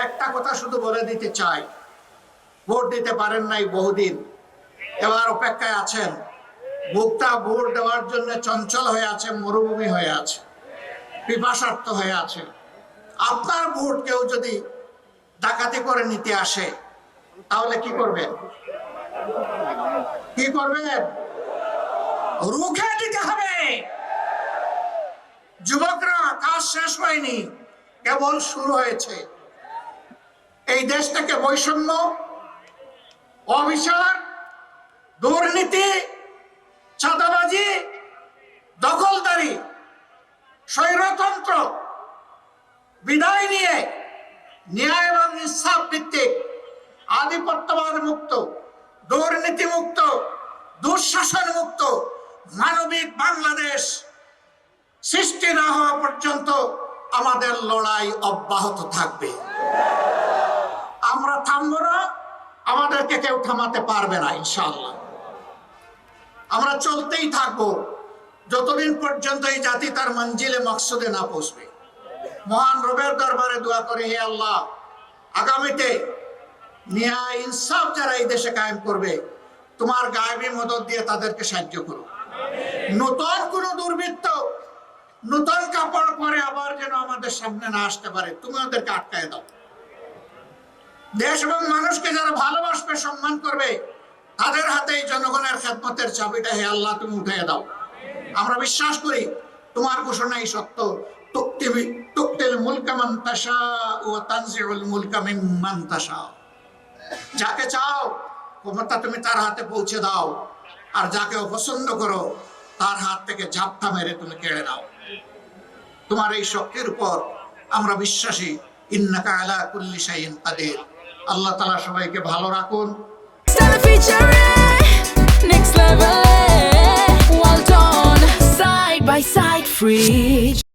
একটা কথা শুধু বলে দিতে চাই, ভোট দিতে পারেন নাই বহুদিন, এবার অপেক্ষায় আছেন, বুকটা ভোট দেওয়ার জন্য চঞ্চল হয়ে আছে, মরুভূমি হয়ে আছে, পিপাসার্ত হয়ে আছে। আপনার ভোট কেউ যদি ডাকাতি করে নিতে আসে তাহলে কি করবেন? কি করবেন? রুখে দিতে হবে। যুবকরা, কাজ শেষ হয়নি, কেবল শুরু হয়েছে। এই দেশ থেকে বৈষম্য, অবিচার, দুর্নীতি, চাঁদাবাজি, দখলদারি, স্বৈরতন্ত্র বিদায় নিয়ে ন্যায় এবং ইনসাফ ভিত্তিক আধিপত্যবাদ মুক্ত, দুর্নীতি মুক্ত, দুঃশাসন মুক্ত মানবিক বাংলাদেশ সৃষ্টি না হওয়া পর্যন্ত আমাদের লড়াই অব্যাহত থাকবে। আমরা থামবো না, আমাদেরকে কেউ থামাতে পারবে না ইনশাআল্লাহ। আমরা চলতেই থাকবো যতদিন পর্যন্ত এই জাতি তার মঞ্জিলে মকসুদে না পৌঁছবে। মহান রবের দরবারে দোয়া করে, হে আল্লাহ, আগামীতে ন্যায় ইনসাফ যারা এই দেশে কায়েম করবে, তোমার গায়েবী মদদ দিয়ে তাদেরকে সাহায্য করো। নতুন কোন দুর্বৃত্ত নতুন কাপড় পরে আবার যেন আমাদের সামনে না আসতে পারে, তুমি ওদেরকে আটকায় দাও। দেশ এবং মানুষকে যারা ভালোবাসবে, সম্মান করবে, তাদের হাতে এই জনগণের খেদমতের চাবিটা হে আল্লাহ তুমি উঠিয়ে দাও। আমরা বিশ্বাস করি তোমার ঘোষণাই সত্য, তুক্তিল মুলকা মান তাশাউ ওয়া তানজিউল মুলকা মিম্মান তাশাউ। যাকে চাও ক্ষমতা তুমি তার হাতে পৌঁছে দাও, আর যাকে অপছন্দ করো তার হাত থেকে ঝাপটা মেরে তুমি কেড়ে নাও। তোমার এই শক্তির উপর আমরা বিশ্বাসী। ইন্নাকা আলা কুল্লি শাইইন কাদির। আল্লাহ তাআলা সবাইকে ভালো রাখুন। Next level, well done, side by side, free.